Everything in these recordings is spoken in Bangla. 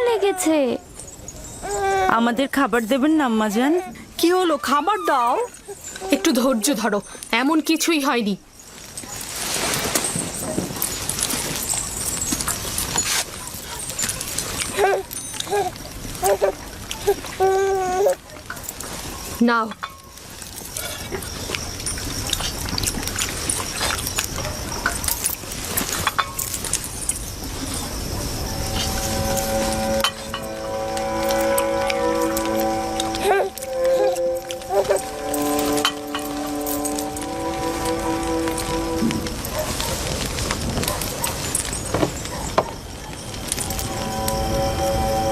লেগেছে। আমাদের খাবার দেবেন না আম্মাজান? কি হলো, খাবার দাও। একটু ধৈর্য ধরো, এমন কিছুই হয়নি। নাও।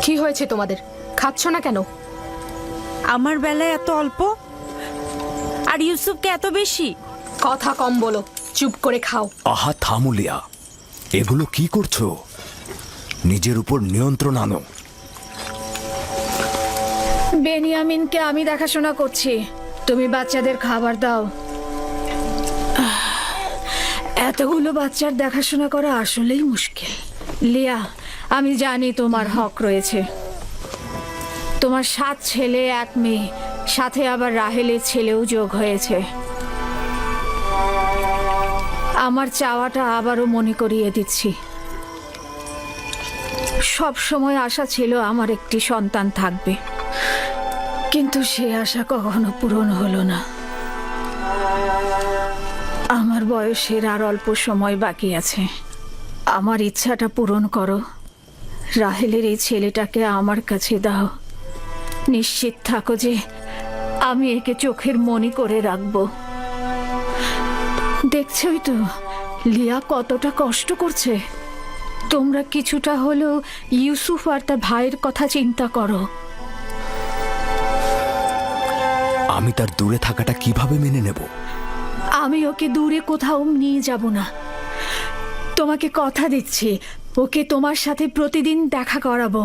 কি হয়েছে তোমাদের, খাচ্ছ না কেন? আমার বেলায় এত অল্প আর ইউসুফকে এত বেশি। কথা কম বলো, চুপ করে খাও। আহা থামুলিয়া, এগুলো কি করছো? নিজের উপর নিয়ন্ত্রণ আনো। বেনিয়ামিনকে আমি দেখাশোনা করছি, তুমি বাচ্চাদের খাবার দাও। এতগুলো বাচ্চার দেখাশোনা করা আসলেই মুশকিল। লিয়া, আমি জানি তোমার হক রয়েছে। তোমার 7 ছেলে 1 মেয়ে, সাথে আবার রাহেলের ছেলেও যোগ হয়েছে। আমার চাওয়াটা আবারও মনে করিয়ে দিচ্ছি। সব সময় আশা ছিল আমার একটি সন্তান থাকবে, কিন্তু সে আশা কখনো পূরণ হলো না। আমার বয়সের আর অল্প সময় বাকি আছে। আমার ইচ্ছাটা পূরণ করো। রাহেলের এই ছেলেটাকে আমার কাছে দাও। নিশ্চিত থাকো যে আমি একে চোখের মনি করে রাখবো। দেখছই তো লিয়া কতটা কষ্ট করছে। তোমরা কিছুটা হলেও ইউসুফ আর তার ভাইয়ের কথা চিন্তা করো। আমি তার দূরে থাকাটা কিভাবে মেনে নেব? আমি ওকে দূরে কোথাও নিয়ে যাব না। তোমাকে কথা দিচ্ছি, ওকে তোমার সাথে প্রতিদিন দেখা করাবো।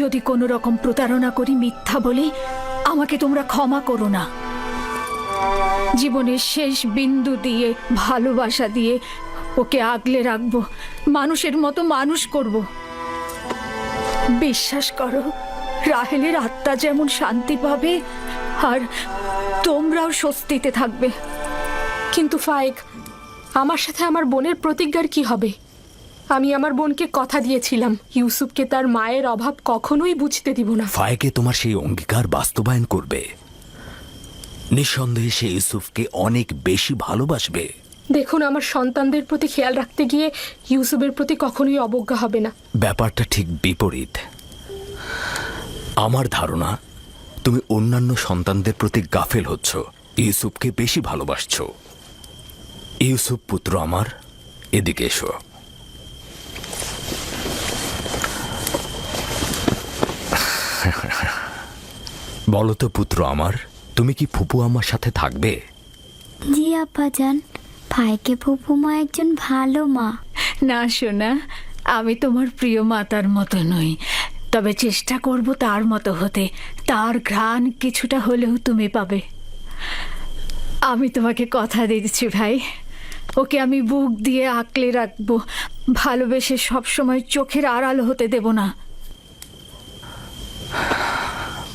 যদি কোনো রকম প্রতারণা করি, মিথ্যা বলি, আমাকে তোমরা ক্ষমা করো না। জীবনের শেষ বিন্দু দিয়ে, ভালোবাসা দিয়ে ওকে আগলে রাখবো, মানুষের মতো মানুষ করব। বিশ্বাস করো, রাহেলের আত্মা যেমন শান্তি পাবে আর তোমরাও স্বস্তিতে থাকবে। কিন্তু ফায়েক, আমার সাথে আমার বোনের প্রতিজ্ঞার কি হবে? আমি আমার বোনকে কথা দিয়েছিলাম ইউসুফকে তার মায়ের অভাব কখনোই বুঝতে দিব না। ফায়েকে তোমার সেই অঙ্গীকার বাস্তবায়ন করবে। নিঃসন্দেহে সে ইউসুফকে অনেক বেশি ভালোবাসবে। দেখুন, আমার সন্তানদের প্রতি খেয়াল রাখতে গিয়ে ইউসুফের প্রতি কখনোই অবজ্ঞা হবে না। ব্যাপারটা ঠিক বিপরীত। আমার ধারণা তুমি অন্যান্য সন্তানদের প্রতি গাফেল হচ্ছ, ইউসুফকে বেশি ভালোবাসছো। ইউসুফ পুত্র আমার, এদিকে এসো। বলো তো পুত্র আমার, তুমি কি ফুপু আমার সাথে থাকবে? জি আব্বাজান, ভাইকে ফুপুমা একজন ভালো মা। না সোনা, আমি তোমার প্রিয় মাতার মতো নই, তবে চেষ্টা করব তার মতো হতে। তার ঘ্রাণ কিছুটা হলেও তুমি পাবে। আমি তোমাকে কথা দিচ্ছি ভাই, ওকে আমি বুক দিয়ে আঁকলে রাখবো, ভালোবেসে সবসময় চোখের আড়াল হতে দেব না।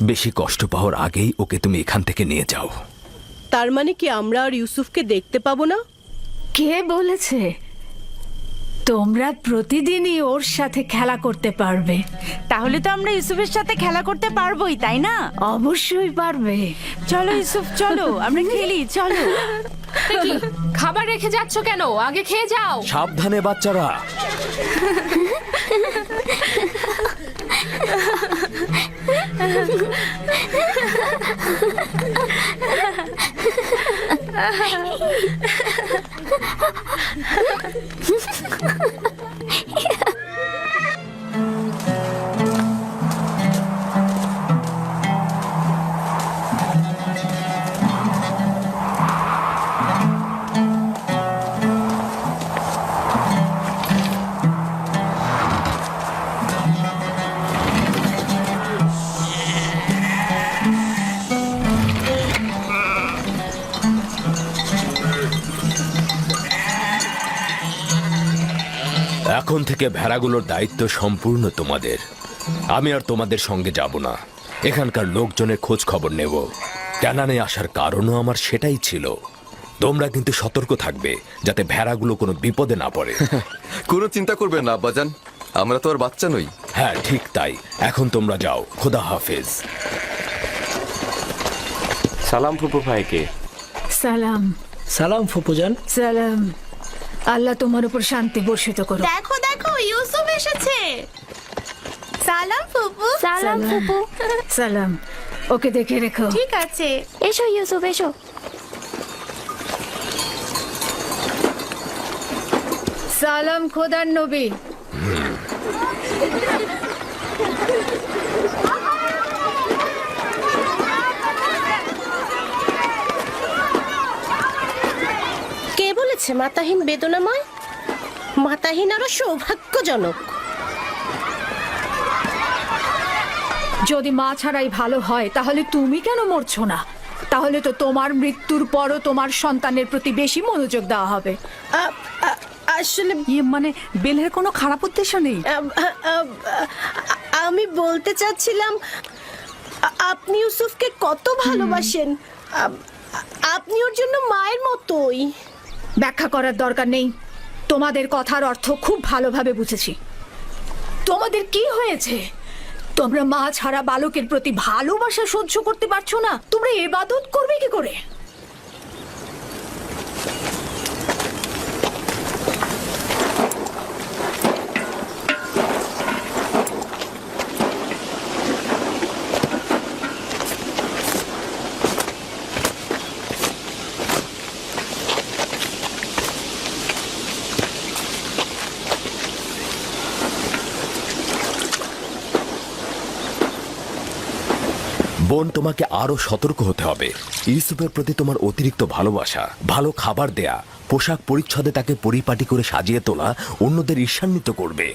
বেশি কষ্ট পাওয়ার আগেই ওকে তুমি এখান থেকে নিয়ে যাও। তার মানে কি আমরা আর ইউসুফকে দেখতে পাবো না? কে বলেছে? তোমরা প্রতিদিনই ওর সাথে খেলা করতে পারবে। তাহলে তো আমরা ইউসুফের সাথে খেলা করতে পারবোই, তাই না? অবশ্যই পারবে। চলো ইউসুফ, চলো আমরা খেলি, চলো। কি খাবার রেখে যাচ্ছ কেন? আগে খেয়ে যাও। সাবধানে বাচ্চারা। এখন থেকে ভেড়াগুলোর দায়িত্ব সম্পূর্ণ তোমাদের। আমি আর তোমাদের সঙ্গে যাব না, এখানকার লোকজনের খোঁজ খবর নেব। ক্যানানে আসার কারণও আমার সেটাই ছিল। তোমরা কিন্তু সতর্ক থাকবে যাতে ভেড়াগুলো কোনো বিপদে না পড়ে। কোনো চিন্তা করবেন না আব্বাজান, আমরা তো আর বাচ্চা নই। হ্যাঁ ঠিক তাই। এখন তোমরা যাও, খোদা হাফেজ। সালাম ফুপু ভাইকে। সালাম। সালাম ফুপুজান। সালাম। আল্লাহ তোমার উপর শান্তি বর্ষিত করো। দেখো দেখো, ইউসুফ এসেছে। সালাম ফুপু। সালাম ফুপু। সালাম। ওকে দেখে রেখো। ঠিক আছে। এসো ইউসুফ এসো। সালাম খোদার নবী। কে বলেছে মাতাহীন বেদনাময়? মাতাহীন আরো সৌভাগ্যজনক। যদি মা ছাড়াই ভালো হয় তাহলে তুমি কেন মরছো না? তাহলে তো তোমার মৃত্যুর পরও তোমার সন্তানের প্রতি বেশি মনোযোগ দেওয়া হবে। আসলে মানে বেলের কোনো খারাপ উদ্দেশ্য নেই। আমি বলতে চাচ্ছিলাম, আপনি ইউসুফকে কত ভালোবাসেন। আপনি ওর জন্য মায়ের মতোই। ব্যাখ্যা করার দরকার নেই। তোমাদের কথার অর্থ খুব ভালোভাবে বুঝেছি। তোমাদের কি হয়েছে? তোমরা মা ছাড়া বালকের প্রতি ভালোবাসা সহ্য করতে পারছো না? তোমরা ইবাদত করবে কি করে? বোন, তোমাকে আরো সতর্ক হতে হবে। ইউসুফের প্রতি তোমার অতিরিক্ত ভালোবাসা, ভালো খাবার দেয়া, পোশাক পরিচ্ছদে তাকে পরিপাটি করে সাজিয়ে তোলা অন্যদের ঈর্ষান্বিত করবে।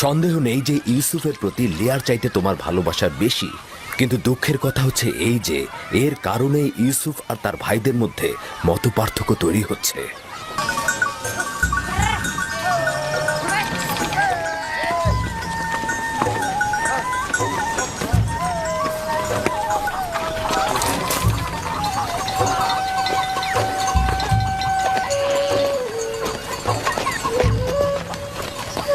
সন্দেহ নেই যে ইউসুফের প্রতি লিয়ার চাইতে তোমার ভালোবাসা বেশি। কিন্তু দুঃখের কথা হচ্ছে এই যে এর কারণে ইউসুফ আর তার ভাইদের মধ্যে মতপার্থক্য তৈরি হচ্ছে।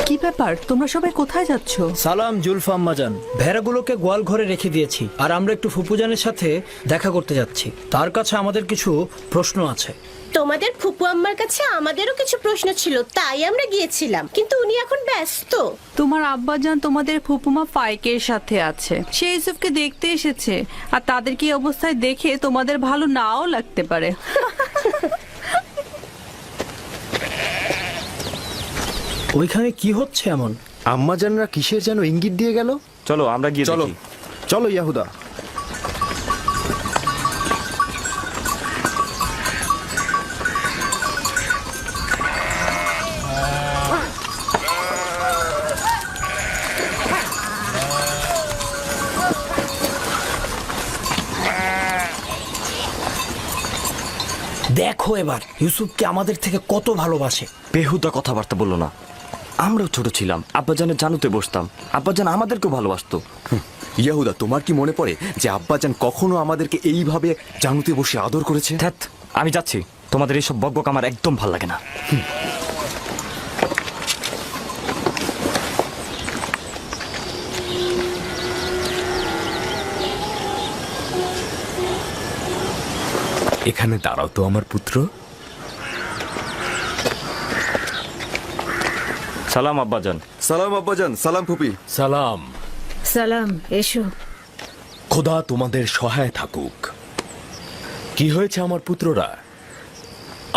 কি ব্যাপার, তোমরা সবাই কোথায় যাচ্ছ? সালাম জুলফা আম্মাজান। ভেড়াগুলোকে গোয়াল ঘরে রেখে দিয়েছি, আর আমরা একটু ফুপুজানের সাথে দেখা করতে যাচ্ছি। তার কাছে আমাদের কিছু প্রশ্ন আছে। তোমাদের ফুপু আম্মার কাছে আমাদেরও কিছু প্রশ্ন ছিল, তাই আমরা গিয়েছিলাম, কিন্তু উনি এখন ব্যস্ত। তোমার আব্বাজান তোমাদের ফুপুমা ফাইকের সাথে আছে। সে ইউসুফকে দেখতে এসেছে, আর তাদের কি অবস্থায় দেখে তোমাদের ভালো নাও লাগতে পারে। ওইখানে কি হচ্ছে এমন? আম্মাজানরা কিসের যেন ইঙ্গিত দিয়ে গেল। চলো আমরা গিয়ে চলো দেখি। চলো ইয়াহুদা। দেখো এবার ইউসুফকে আমাদের থেকে কত ভালোবাসে। বেহুদা কথাবার্তা বললো না। আমরাও ছোট ছিলাম, আব্বাজানের জানুতে বসতাম, আব্বাজান আমাদেরকেও ভালোবাসতো। ইয়াহুদা, তোমার কি মনে পড়ে যে আব্বাজান কখনো আমাদেরকে এইভাবে জানুতে বসে আদর করেছে? ধ্যাৎ, আমি যাচ্ছি। তোমাদের এইসব বকবক আমার একদম ভাল লাগে না। এখানে দাঁড়াও তো আমার পুত্র। সালাম আব্বাজান। সালাম আব্বাজান। সালাম ফুপি। সালাম। সালাম। এসো। খোদা তোমাদের সহায় থাকুক। কি হয়েছে আমার পুত্ররা?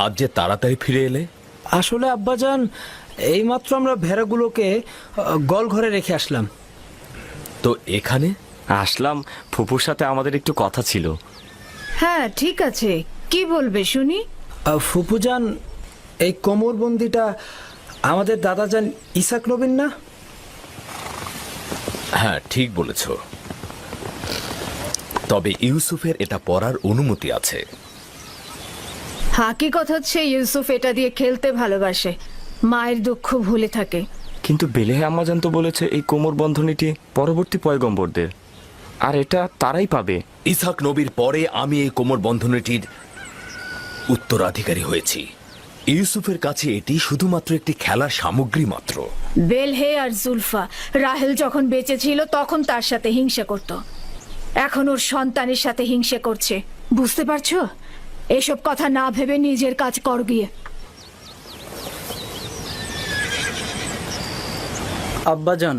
আজ যে তাড়াতাড়ি ফিরে এলে? আসলে আব্বাজান, এইমাত্র আমরা ভেড়াগুলোকে গোয়াল ঘরে রেখে আসলাম। তো এখানে আসলাম, ফুপুর সাথে আমাদের একটু কথা ছিল। হ্যাঁ ঠিক আছে, কি বলবে শুনি। ফুপুজান, এই কোমরবন্দিটা আমাদের দাদাজান ইসাক নবীন না? হ্যাঁ ঠিক বলেছ, তবে ইউসুফের এটা পরার অনুমতি আছে। হাকিকত হচ্ছে ইউসুফ এটা দিয়ে খেলতে ভালোবাসে। মায়ের দুঃখ ভুলে থাকে। কিন্তু বেলেহে আম্মাজান তো বলেছে এই কোমর বন্ধনীটি পরবর্তী পয়গম্বরদের, আর এটা তারাই পাবে। ইসহাক নবীর পরে আমি এই কোমর বন্ধনীটির উত্তরাধিকারী হয়েছি। ইউসুফের কাছে এটি শুধুমাত্র একটি খেলার সামগ্রী মাত্র। বেলহে আর জুলফা রাহেল যখন বেঁচে ছিল তখন তার সাথে হিংসা করত, এখন ওর সন্তানের সাথে হিংসা করছে। বুঝতে পারছো? এসব কথা না ভেবে নিজের কাজ কর গিয়ে। আব্বাজান,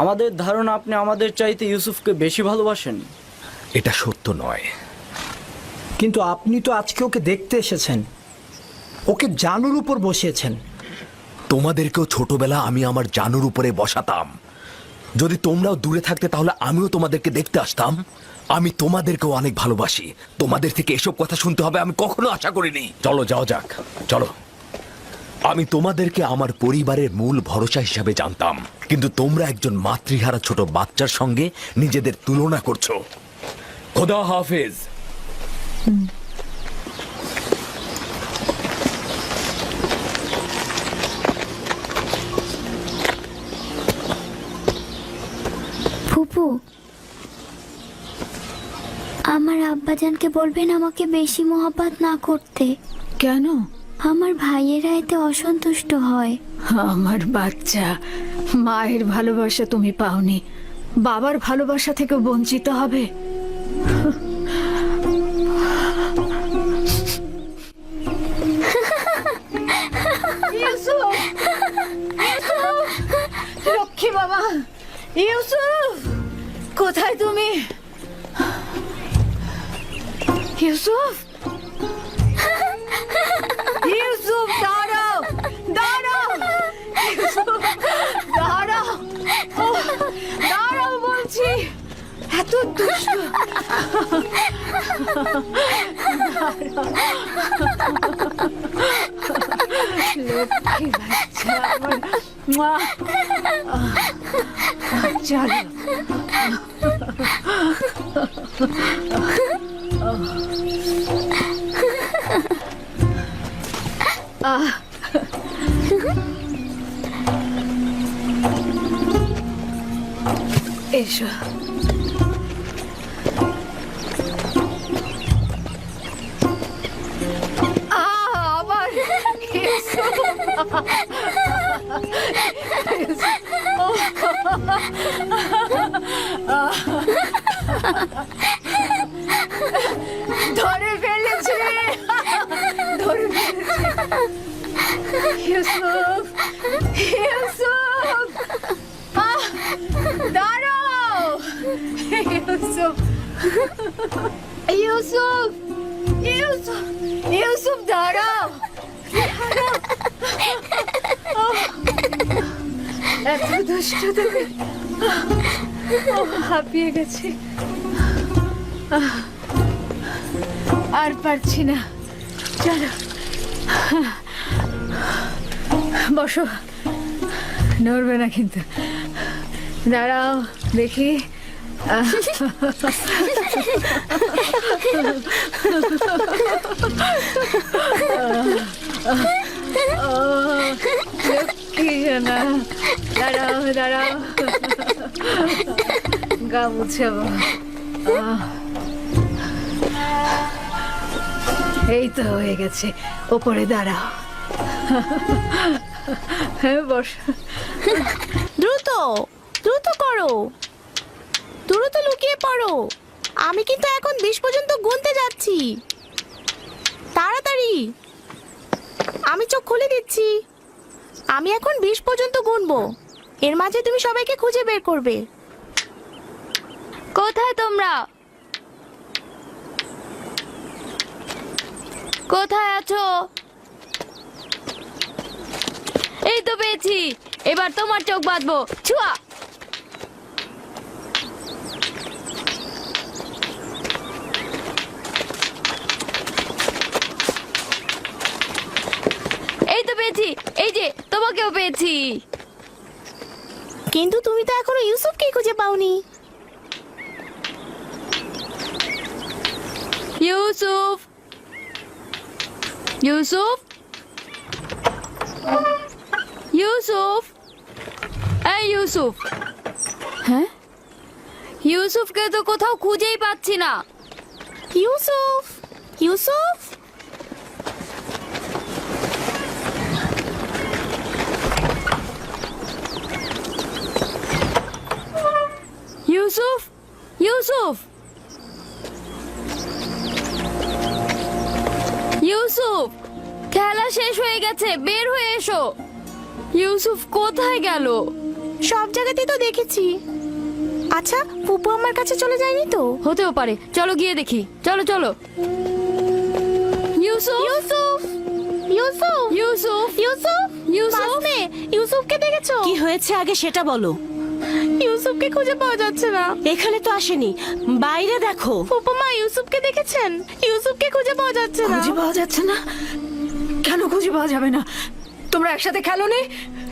আমাদের ধারণা আপনি আমাদের চাইতে ইউসুফকে বেশি ভালোবাসেন। এটা সত্য নয়। কিন্তু আপনি তো আজকে ওকে দেখতে এসেছেন, ওকে জানুর উপর বসিয়েছেন। তোমাদেরকেও ছোটবেলা আমি আমার জানুর উপরে বসাতাম। যদি তোমরাও দূরে থাকতে তাহলে আমিও তোমাদেরকে দেখতে আসতাম। আমি তোমাদেরকেও অনেক ভালোবাসি। তোমাদের থেকে এসব কথা শুনতে হবে আমি কখনো আশা করিনি। চলো যাও যাক, চলো। আমি তোমাদেরকে আমার পরিবারের মূল ভরসা হিসাবে জানতাম, কিন্তু তোমরা একজন মাতৃহারা ছোট বাচ্চার সঙ্গে নিজেদের তুলনা করছো। খোদা হাফেজ। ফুপু, আমার আব্বাজানকে বলবেন আমাকে বেশি মহব্বত না করতে। কেন? আমার ভাইয়েরা এতে অসন্তুষ্ট হয়। আমার বাচ্চা, মায়ের ভালোবাসা তুমি পাওনি, বাবার ভালোবাসা থেকে বঞ্চিত হবে। লক্ষ্মী বাবা, ইউসুফ কোথায় তুমি? ইউসুফ, ইউসুফ দাঁড়াও, দাঁড়াও, ইউসুফ দাঁড়াও, দাঁড়াও বলছি। এত দুষ্ট। লক্ষ্মী বাচ্চা আমার। চলো। এসো। আবার ধরে ফেলেছে, ধরে ফেলেছে। ইউসুফ, ইউসুফ, দাঁড়াও, ইউসুফ, ইউসুফ, ইউসুফ, ইউসুফ দাঁড়াও, এত দুষ্ট তুমি। হাঁপিয়ে গেছি, আর পারছি না। চলো বসো, নড়বে না কিন্তু। দাঁড়াও দেখি। লক্ষ্মী জানা, দাঁড়াও দাঁড়াও, গা মুছাবো। এই তো হয়ে গেছে, ওপরে দাঁড়াও। হ্যাঁ বস। দ্রুত দ্রুত করো, দ্রুত লুকিয়ে পড়ো। আমি কিন্তু এখন 20 পর্যন্ত গুনতে যাচ্ছি। তাড়াতাড়ি, আমি চোখ খুলে দিচ্ছি। আমি এখন 20 পর্যন্ত গুনবো, এর মাঝে তুমি সবাইকে খুঁজে বের করবে। কোথায় তোমরা? কোথায় আছো? এই তো পেয়েছি, এবার তোমার চোখ বাঁধবো। ছুয়া। এই তো পেয়েছি, এই যে তোমাকেও পেয়েছি। কিন্তু তুমি তো এখনো ইউসুফকে খুঁজে পাওনি। ইউসুফ, ইউসুফ, ইউসুফ, এই ইউসুফ। হ্যাঁ, ইউসুফকে তো কোথাও খুঁজেই পাচ্ছি না। ইউসুফ, ইউসুফ। ইউসুফ, ইউসুফ, ইউসুফ, খেলা শেষ হয়ে গেছে, বের হয়ে এসো। ইউসুফ কোথায় গেল? সব জায়গাতেই তো দেখেছি। আচ্ছা, ফুপু আমার কাছে চলে যায়নি তো? হতেও পারে, চলো গিয়ে দেখি। চলো চলো। ইউসুফ, ইউসুফ, ইউসুফ, ইউসুফ, ইউসুফ, ইউসুফ, ইউসুফকে দেখেছো? কি হয়েছে আগে সেটা বলো। ইউসুফকে খুঁজে পাওয়া যাচ্ছে না। এখানে তো আসেনি, বাইরে দেখো। ফুপু মা, ইউসুফকে দেখেছেন? ইউসুফকে খুঁজে পাওয়া যাচ্ছে না। খুঁজে পাওয়া যাচ্ছে না? কেন খুঁজে পাওয়া যাবে না? তোমরা একসাথে খেলো নি?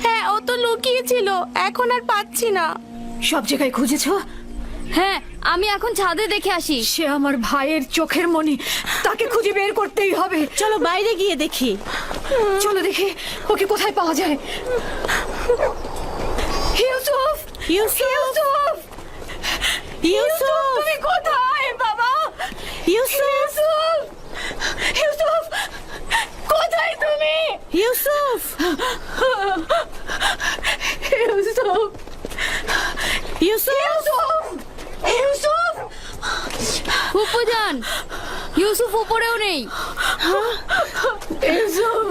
হ্যাঁ, ও তো লুকিয়ে ছিল, এখন আর পাচ্ছি না। সব জায়গায় খুঁজেছো? হ্যাঁ, আমি এখন ছাদে দেখে আসি। সে আমার ভাইয়ের চোখের মনি, তাকে খুঁজে বের করতেই হবে। চলো বাইরে গিয়ে দেখি। চলো দেখি ওকে কোথায় পাওয়া যায়। ইউসুফ, ইউসুফ, ইউসুফ, ইউসুফ, তুমি কোথায় বাবা? ইউসুফ, ইউসুফ, কোথায় তুমি? ইউসুফ, ইউসুফ, ইউসুফ, ইউসুফ, ফুপু যান, ইউসুফ উপরেও নেই। ইউসুফ,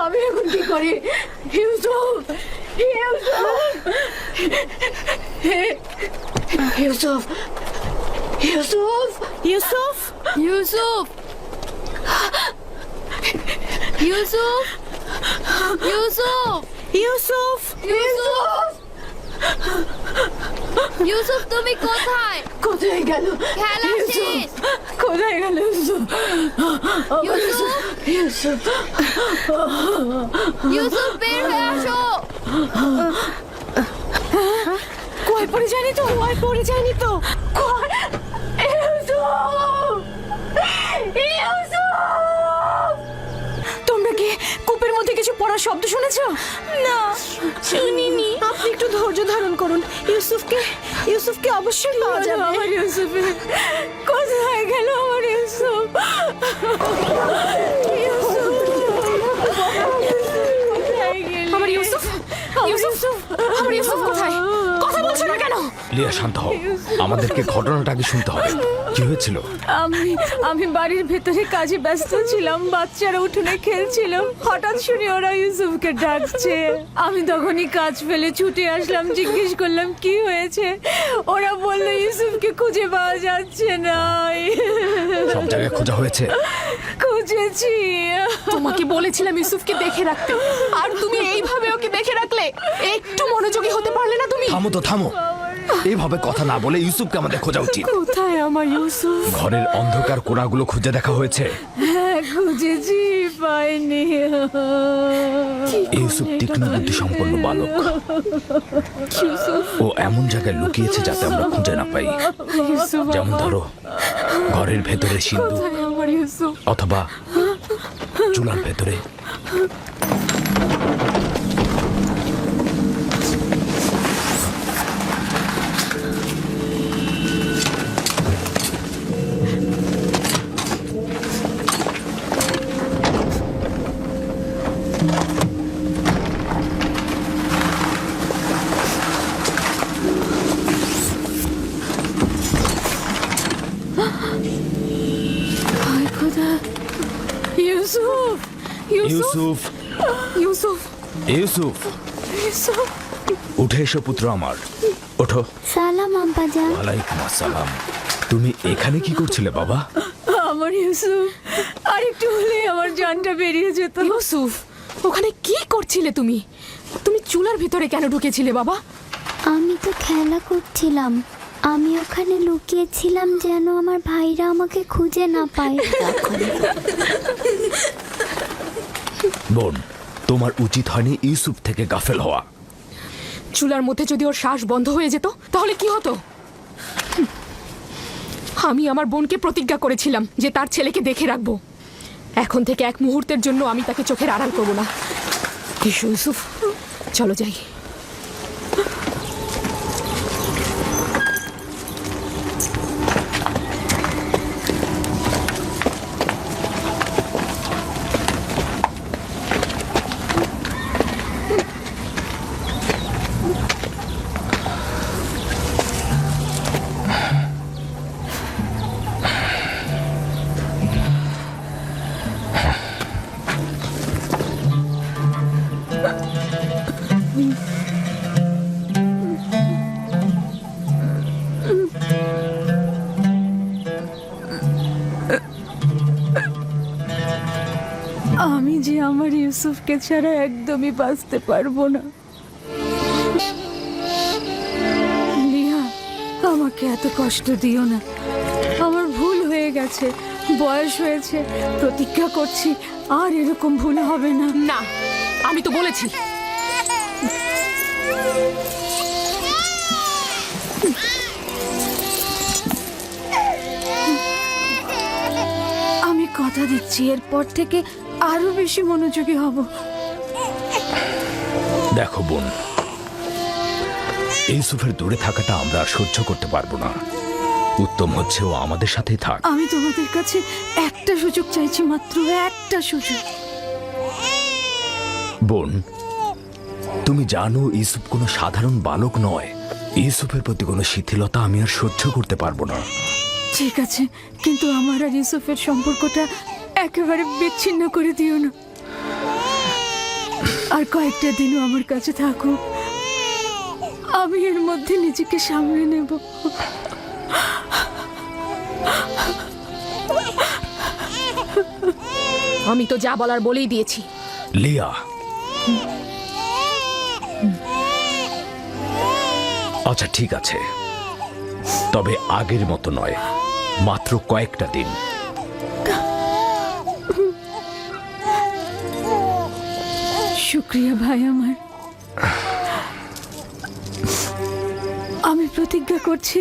আমি এখন কি করি? ইউসুফ, ইউসুফ, ইউসুফ, ইউসুফ, ইউসুফ, ইউসুফ, ইউসুফ, ইউসুফ, ইউসুফ, ইউসুফ, তুমি কোথায়? কোথায় গেল? খেলা শেষ। কোথায় গেল ইউসুফ? ইউসুফ, ইউসুফ, ইউসুফ, বের হয়ে আসো। কয় পড়ে যায়নি তো? কয় পড়ে যায়নি তো? তোমরা কি কূপের মধ্যে কিছু পড়ার শব্দ শুনেছো? না শুনিনি। আপনি একটু ধৈর্য ধারণ করুন। ইউসুফকে অবশ্যই পাওয়া যাবে। আমার ইউসুফ কোথায় গেল? আমার ইউসুফ, আমার ইউসুফ, ইউসুফ, আমার ইউসুফ কোথায়? কথা বলছো না কেন? লিয়া, শান্ত হও, আমাদেরকে ঘটনাটা আগে শুনতে হবে। কি হয়েছিল? আমি বাড়ির ভেতরে কাজে ব্যস্ত ছিলাম, বাচ্চারা উঠোনে খেলছিল, হঠাৎ শুনি ওরা ইউসুফকে ডাকছে। আমি তখনই কাজ ফেলে ছুটে আসলাম, জিজ্ঞেস করলাম কি হয়েছে। ওরা বললো ইউসুফকে খুঁজে পাওয়া যাচ্ছে না। সব জায়গায় খোঁজা হয়েছে? খুঁজেছি। তোমাকে বলেছিলাম ইউসুফকে দেখে রাখতে, আর তুমি এইভাবে ওকে দেখে রাখলে। একটু মনোযোগী হতে পারলে না তুমি? থামো তো, থামো। এইভাবে কথা না বলে ইউসুফকে আমাদের খোঁজা উচিত। কোথায় আমার ইউসুফ? ঘরের অন্ধকার কোণাগুলো খুঁজে দেখা হয়েছে? হ্যাঁ, খুঁজেছি, পাইনি। ইউসুফ তীক্ষ্ণ বুদ্ধি সম্পন্ন বালক। ও এমন জায়গায় লুকিয়েছে যাতে আমরা খুঁজে না পাই। ইউসুফ, যেমন ধরো ঘরের ভেতরে সিন্ধু, কোথায় আমার ইউসুফ? অথবা চুলার ভেতরে। ইউসুফ, ইউসুফ, ইউসুফ, ইউসুফ, ইউসুফ, ইউসুফ, উঠে এসো পুত্র আমার, ওঠো। সালাম আব্বাজান। ওয়ালাইকুম আসসালাম। তুমি এখানে কি করছিলে বাবা? আমার ইউসুফ, আর একটু হলে আমার জানটা বেরিয়ে যেত। ইউসুফ, ওখানে কি করছিলে তুমি? তুমি চুলার ভিতরে কেন ঢুকেছিলে বাবা? আমি তো খেলা করছিলাম। আমি ওখানে লুকিয়েছিলাম যেন আমার ভাইরা আমাকে খুঁজে না পায়। বোন, তোমার উচিত হয়নি ইউসুফ থেকে গাফেল হওয়া। চুলার মধ্যে যদি ওর শ্বাস বন্ধ হয়ে যেত তাহলে কি হতো? আমি আমার বোনকে প্রতিজ্ঞা করেছিলাম যে তার ছেলেকে দেখে রাখবো। এখন থেকে এক মুহূর্তের জন্য আমি তাকে চোখের আড়াল করব না। এসো ইউসুফ, চলো যাই। আমি যে আমার ইউসুফকে ছাড়া একদমই বাঁচতে পারবো না। লিয়া, আমাকে এত কষ্ট দিও না। আমার ভুল হয়ে গেছে, বয়স হয়েছে, প্রতিজ্ঞা করছি আর এরকম ভুল হবে না। না, আমি তো বলেছি। আমি কথা দিচ্ছি এরপর থেকে আরো বেশি মনোযোগী হব। দেখো বোন, ইউসুফের দূরে থাকাটা আমরা আর সহ্য করতে পারবো না। উত্তম হচ্ছে ও আমাদের সাথেই থাক। আমি তোমাদের কাছে একটা সুযোগ চাইছি, মাত্র একটা সুযোগ। বোন, তুমি জানো ইউসুফ কোনো সাধারণ বালক নয়। ইউসুফের প্রতি কোনো শিথিলতা আমি আর সহ্য করতে পারবো না। ঠিক আছে, কিন্তু আমার আর ইউসুফের সম্পর্কটা একেবারে বিচ্ছিন্ন করে দিও না। আর কয়েকটা দিনও আমার কাছে থাকো, আমি এর মধ্যে নিজেকে সামলে নেব। আমি তো যা বলার বলেই দিয়েছি। লিয়া, আচ্ছা ঠিক আছে, তবে আগের মতো নয়, মাত্র কয়েকটা দিন। শুক্রিয়া ভাই আমার। আমি প্রতিজ্ঞা করছি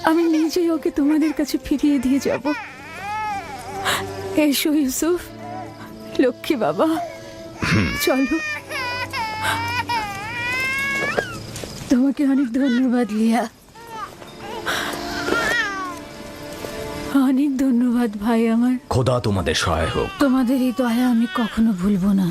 আমি নিজেই ওকে তোমাদের কাছে ফিরিয়ে দিয়ে যাব। এসো ইউসুফ, লক্ষ্মী বাবা, চলো। তোমাকে অনেক ধন্যবাদ লিয়া, অনেক ধন্যবাদ ভাই আমার। খোদা তোমাদের সহায় হোক। তোমাদের এই দয়া আমি কখনো ভুলবো না।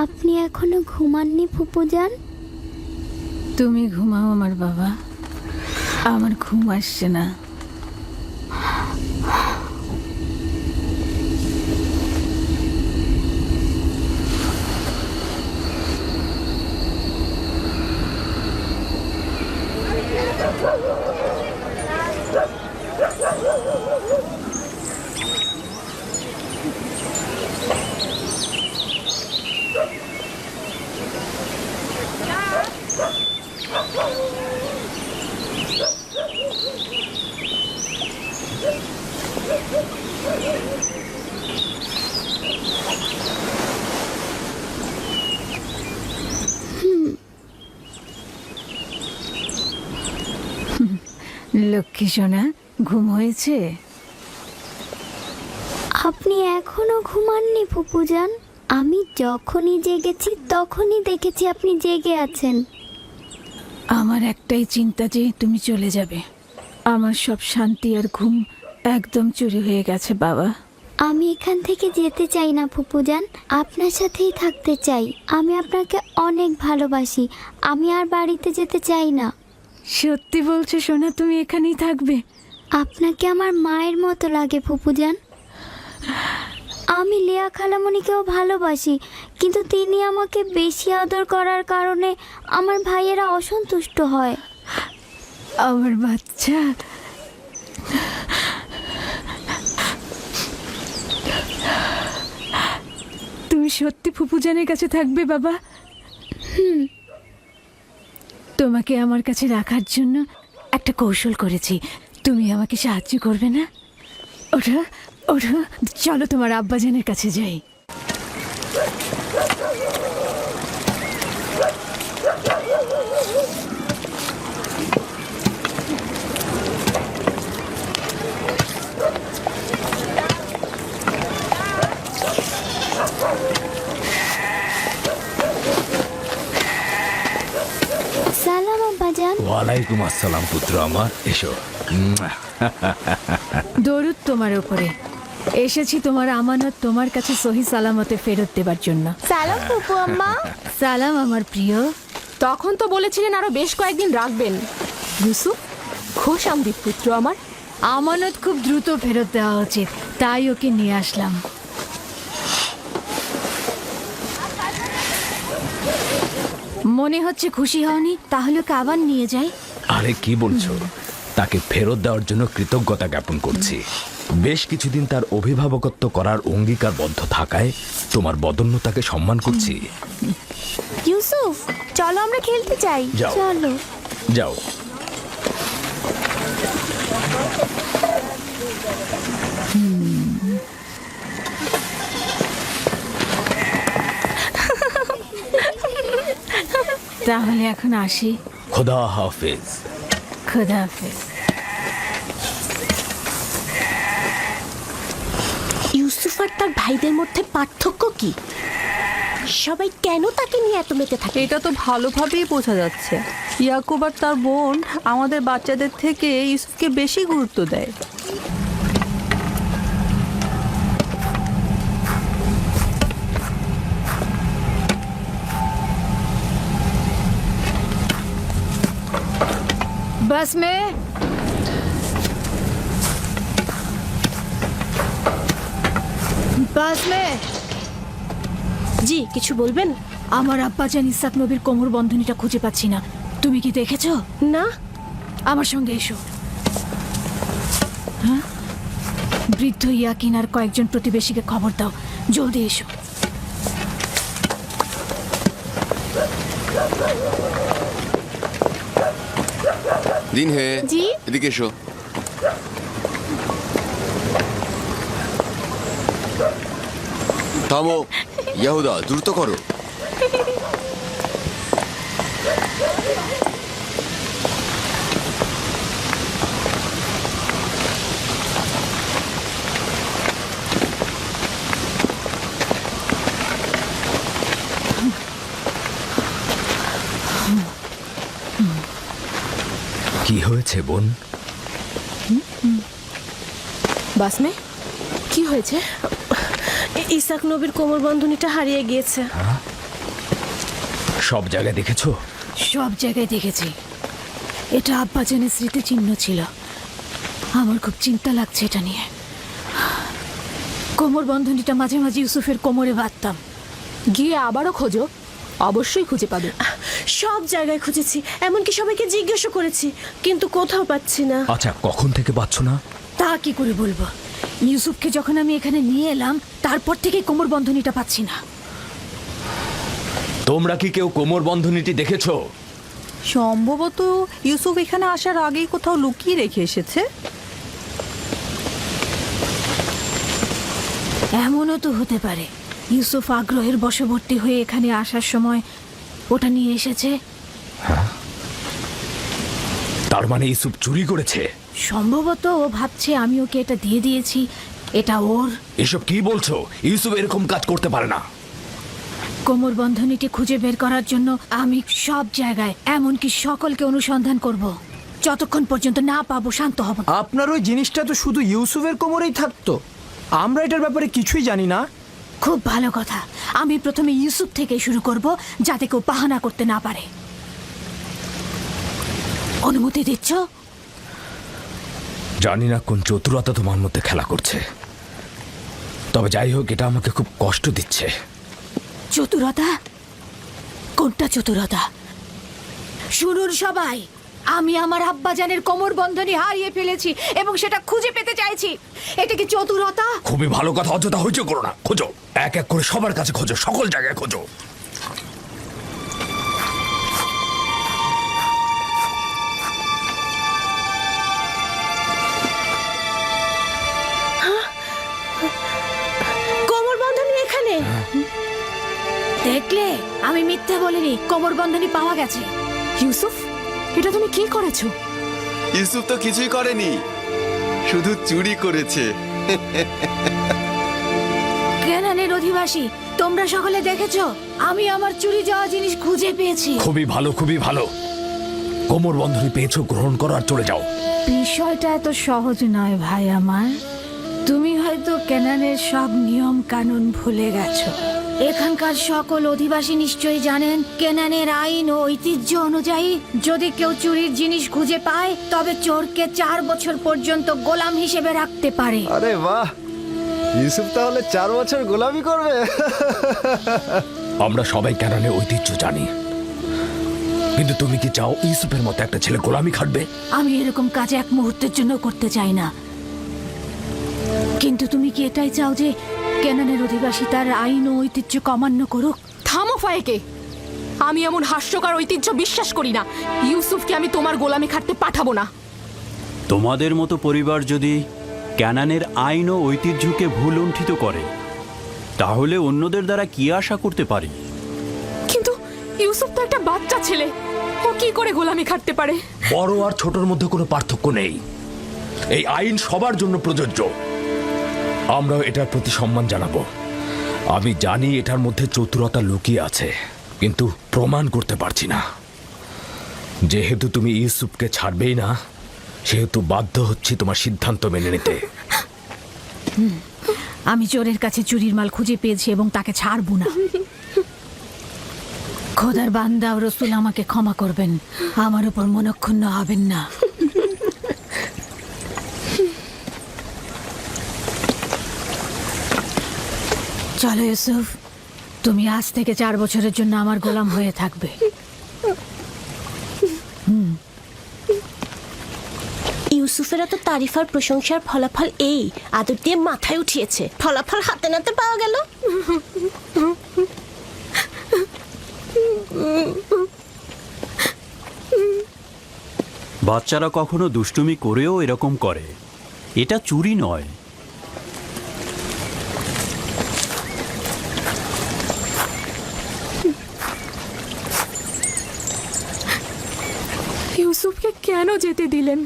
আপনি এখনো ঘুমাননি ফুপুজান? তুমি ঘুমাও আমার বাবা, আমার ঘুম আসছে না। লক্ষ্মী সোনা, ঘুম হয়েছে? আপনি এখনো ঘুমাননি ফুপুজান? আমি যখনই জেগেছি তখনই দেখেছি আপনি জেগে আছেন। আমার একটাই চিন্তা যে তুমি চলে যাবে। আমার সব শান্তি আর ঘুম একদম চুরি হয়ে গেছে বাবা। আমি এখান থেকে যেতে চাই না ফুপুজান, আপনার সাথেই থাকতে চাই। আমি আপনাকে অনেক ভালোবাসি, আমি আর বাড়িতে যেতে চাই না। সত্যি বলছো সোনা, তুমি এখানেই থাকবে? আপনাকে আমার মায়ের মতো লাগে ফুপুজান। আমি লিয়া খালামণিকেও ভালোবাসি, কিন্তু তিনি আমাকে বেশি আদর করার কারণে আমার ভাইয়েরা অসন্তুষ্ট হয়। আমার বাচ্চা, তুমি সত্যি ফুপুজানের কাছে থাকবে বাবা? তোমাকে আমার কাছে রাখার জন্য একটা কৌশল করেছি, তুমি আমাকে সাহায্য করবে না? ওঠো ওঠো, চলো তোমার আব্বাজানের কাছে যাই। সালাম আব্বাজান। ওয়ালাইকুম আসসালাম পুত্র আমার, এসো। দরুদ তোমার উপরে। এসেছি তোমার আমানত তোমার কাছে সহি সালামতে ফেরত দেবার জন্য। সালাম ফুপু আম্মা। সালাম আমার প্রিয়। তখন তো বলেছিলেন আরো বেশ কয়েকদিন রাখবেন। ইউসুফ, খোশ আমদিদ পুত্র আমার। আমানত খুব দ্রুত ফেরত দেওয়া উচিত, তাই ওকে নিয়ে আসলাম। মনে হচ্ছে খুশি হওনি, তাহলে ওকে আবার নিয়ে যাই। আরে কি বলছো? তাকে ফেরত দেওয়ার জন্য কৃতজ্ঞতা জ্ঞাপন করছি। বেশ কিছুদিন তার অভিভাবকত্ব করার অঙ্গীকারবদ্ধ থাকায় তোমার বদন্যতাকে সম্মান করছি। ইউসুফ, চলো আমরা খেলতে চাই। যাও চলো। যাও। তাহলে এখন আসি। খোদা হাফেজ। খোদা হাফেজ। ইউসুফ আর তার ভাইদের মধ্যে পার্থক্য কি? সবাই কেন তাকে নিয়ে এত মেতে থাকে? এটা তো ভালোভাবেই বোঝা যাচ্ছে। ইয়াকুব আর তার বোন আমাদের বাচ্চাদের থেকে ইউসুফকে বেশি গুরুত্ব দেয়। বাস মে বাস মে। জি, কিছু বলবেন? আমার আব্বাজান ইসাক নবীর কোমর বন্ধনীটা খুঁজে পাচ্ছি না। তুমি কি দেখেছো? না। আমার সঙ্গে এসো। হ্যাঁ, বৃদ্ধ ইয়াকিন আর কয়েকজন প্রতিবেশীকে খবর দাও, জলদি এসো। দিন হে, জি? এদিকে এসো। থামো, ইয়াহুদা, দ্রুত করো। কি হয়েছে বোন? বাসমে, কি হয়েছে? ইসাক নবীর কোমর বন্ধনীটা হারিয়ে গিয়েছে। সব জায়গায় দেখেছো? সব জায়গায় দেখেছি। এটা আব্বাজানের স্মৃতিচিহ্ন ছিল। আমার খুব চিন্তা লাগছে এটা নিয়ে। কোমর বন্ধনীটা মাঝে মাঝে ইউসুফের কোমরে বাঁধতাম। গিয়ে আবারও খোঁজো, অবশ্যই খুঁজে পাবে। সব জায়গায় খুঁজেছি, এমনকি সবাইকে জিজ্ঞাসা করেছি, কিন্তু কোথাও পাচ্ছি না। আচ্ছা, কখন থেকে পাচ্ছ না? তা কি করে বলবো? ইউসুফকে যখন আমি এখানে নিয়ে এলাম তারপর থেকে কোমর বন্ধনীটা পাচ্ছি না। তোমরা কি কেউ কোমর বন্ধনীটি দেখেছো? সম্ভবত ইউসুফ এখানে আসার আগেই কোথাও লুকিয়ে রেখে এসেছে। এমনও তো হতে পারে ইউসুফ আগ্রহের বশবর্তী হয়ে এখানে আসার সময় ওটা নিয়ে এসেছে। তার মানে ইউসুফ চুরি করেছে? সম্ভবত ও ভাবছে আমি ওকে এটা দিয়ে দিয়েছি, এটা ওর। এসব কি বলছো? ইউসুফ এরকম কাজ করতে পারে না। কোমর বন্ধনীটি খুঁজে বের করার জন্য আমি সব জায়গায়, এমনকি সকলকে অনুসন্ধান করব। যতক্ষণ পর্যন্ত না পাবো শান্ত হব না। আপনার ওই জিনিসটা তো শুধু ইউসুফের কোমরেই থাকতো, আমরা এটার ব্যাপারে কিছুই জানি না। খুব ভালো কথা। আমি প্রথমে ইউসুফ থেকে শুরু করব, যাতে কেউ বাহানা করতে না পারে। অনুমতি দিচ্ছ? জানি না কোন চতুরতা তোমার মধ্যে খেলা করছে, তবে যাই হোক এটা আমাকে খুব কষ্ট দিচ্ছে। চতুরতা? কোনটা চতুরতা? শুনুন সবাই, আমি আমার আব্বাজানের কোমর বন্ধনী হারিয়ে ফেলেছি এবং সেটা খুঁজে পেতে চাইছি। এটা কি চতুরতা? খুবই ভালো কথা, অযথা হইচই করো না, খোঁজো, এক এক করে সবার কাছে খোঁজো, সকল জায়গায় খোঁজো। কোমর বন্ধনী এখানে। দেখলে, আমি মিথ্যে বলিনি, কোমর বন্ধনী পাওয়া গেছে। ইউসুফ, এটা তুমি কি করেছো? ইউসুফ তো কিছুই করেনি, শুধু চুরি করেছে। কেনানের অধিবাসী, তোমরা সকলে দেখেছো আমি আমার চুরি যাওয়া জিনিস খুঁজে পেয়েছি। খুবই ভালো, খুবই ভালো। কোমর বন্ধনী পেয়েছো, গ্রহণ করো আর চলে যাও। বিষয়টা এত সহজ নয় ভাই আমার। তুমি হয়তো কেনানের সব নিয়ম কানুন ভুলে গেছো। এখানকার সকল অধিবাসী নিশ্চয়ই জানেন কেনানের আইন ও ঐতিহ্য অনুযায়ী যদি কেউ চুরির জিনিস খুঁজে পায় তবে চোরকে 4 বছর পর্যন্ত গোলাম হিসেবে রাখতে পারে। আরে বাহ, ইউসুফ তাহলে 4 বছর গোলামি করবে। আমরা সবাই কেনানের ঐতিহ্য জানি, কিন্তু তুমি কি চাও ইউসুফের মতো একটা ছেলে গোলামি খাটবে? আমি এরকম কাজ এক মুহূর্তের জন্য করতে চাই না, কিন্তু তুমি কি এটাই চাও যে কেনানের অধিবাসী তার আইন ও ঐতিহ্য অমান্য করুক? থামো ফায়েকে, আমি এমন হাস্যকর ঐতিহ্য বিশ্বাস করি না। ইউসুফকে আমি তোমার গোলামি খাটতে পাঠাবো না। তোমাদের মতো পরিবার যদি ক্যানানের আইন ও ঐতিহ্যকে ভুল লুণ্ঠিত করে তাহলে অন্যদের দ্বারা কি আশা করতে পারি? কিন্তু ইউসুফ তো একটা বাচ্চা ছেলে, ও কি করে গোলামি খাটতে পারে? বড় আর ছোটর মধ্যে কোনো পার্থক্য নেই, এই আইন সবার জন্য প্রযোজ্য। আমরাও এটার প্রতি সম্মান জানাবো। আমি জানি এটার মধ্যে চতুরতা লুকিয়ে আছে, কিন্তু প্রমাণ করতে পারছি না। যেহেতু তুমি ইউসুফকে ছাড়বেই না, সেহেতু বাধ্য হচ্ছি তোমার সিদ্ধান্ত মেনে নিতে। আমি চোরের কাছে চুরির মাল খুঁজে পেয়েছি এবং তাকে ছাড়বো না। খোদার বান্দা ও রসুল আমাকে ক্ষমা করবেন, আমার উপর মনক্ষুণ্ণ হবেন না। চলো ইউসুফ, তুমি আজ থেকে 4 বছরের জন্য আমার গোলাম হয়ে থাকবে। ইউসুফের এত তারিফ আর প্রশংসার ফলাফল এই আদর দিয়ে মাথায় উঠিয়েছে। ফলাফল হাতে নাতে পাওয়া গেল। বাচ্চারা কখনো দুষ্টুমি করেও এরকম করে, এটা চুরি নয়। ইউসুফকে কেন যেতে দিলেন?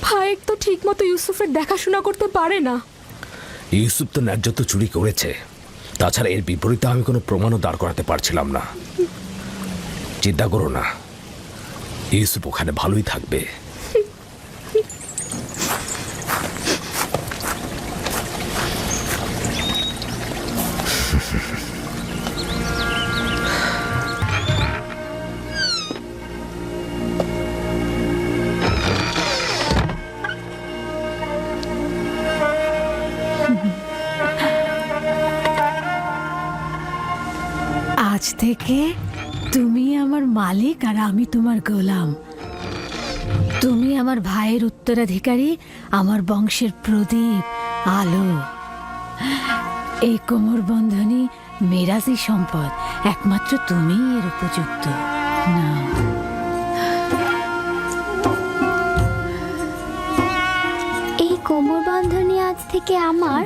ফায়েক তো ঠিক মতো ইউসুফের দেখাশোনা করতে পারে না। ইউসুফ তো ন্যায্য তো চুরি করেছে, তাছাড়া এর বিপরীতে আমি কোনো প্রমাণও দাঁড় করাতে পারছিলাম না। চিন্তা করো না, ইউসুফ ওখানে ভালোই থাকবে। আজ থেকে তুমি আমার মালিক আর আমি তোমার গোলাম। তুমি আমার ভাইয়ের উত্তরাধিকারী, আমার বংশের প্রদীপ, আলো। এই কোমর বন্ধনী মেরাজি সম্পদ, একমাত্র তুমিই এর উপযুক্ত। না, এই কোমর বন্ধনী আজ থেকে আমার।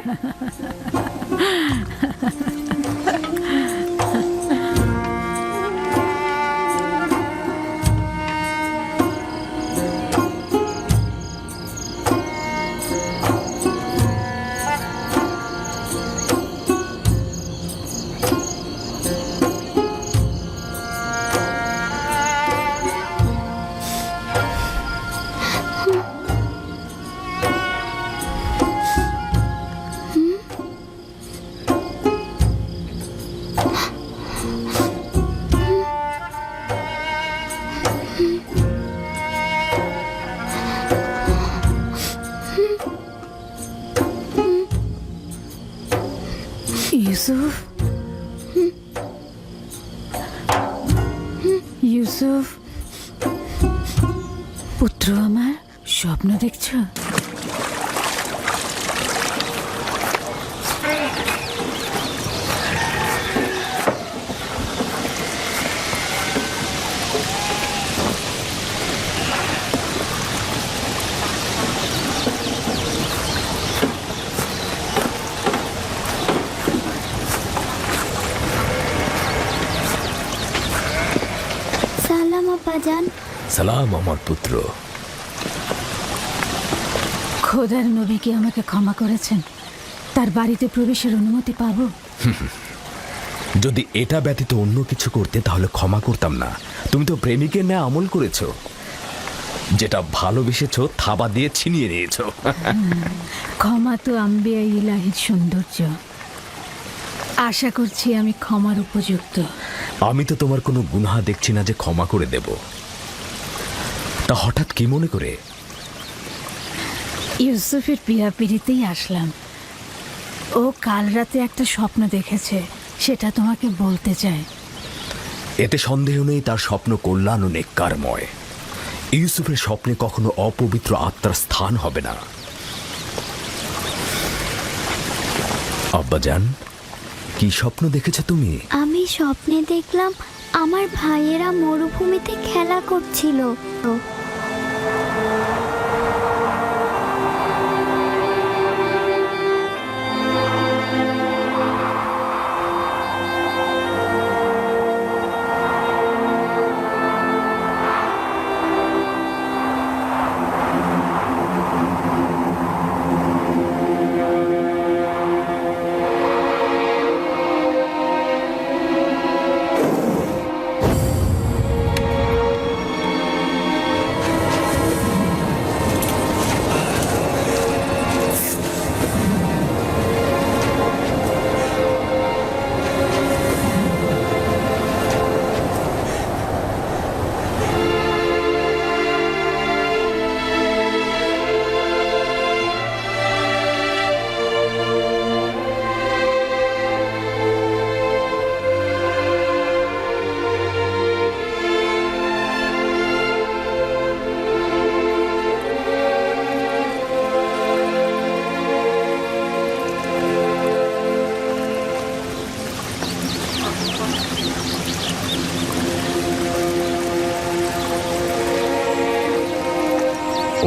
ইউসুফ, ইউসুফ, পুত্র আমার, স্বপ্ন দেখছো? সালাম আব্বাজান। সালাম আমার পুত্র। খোদার নবী কি আমাকে ক্ষমা করেছেন? তার বাড়িতে প্রবেশের অনুমতি পাবো? যদি এটা ব্যতীত অন্য কিছু করতে তাহলে ক্ষমা করতাম না। তুমি তো প্রেমিকের ন্যায় আমল করেছো, যেটা ভালোবেসেছো থাবা দিয়ে ছিনিয়ে নিয়েছো। ক্ষমা তো আম্বিয়া ইলাহির সৌন্দর্য। আশা করছি আমি ক্ষমার উপযুক্ত। আমি তো তোমার কোনো গুনাহ দেখছি না যে ক্ষমা করে দেব। তা হঠাৎ কি মনে করে? ইউসুফের পিড়িতেই আসলাম। ও কাল রাতে একটা স্বপ্ন দেখেছে, সেটা তোমাকে বলতে চায়। এতে সন্দেহ নেই তার স্বপ্ন কল্যাণ ও নেককারময়। ইউসুফের স্বপ্নে কখনো অপবিত্র আত্মার স্থান হবে না। আব্বাজান, কি স্বপ্ন দেখেছো তুমি? আমি স্বপ্নে দেখলাম আমার ভাইয়েরা মরুভূমিতে খেলা করছিল।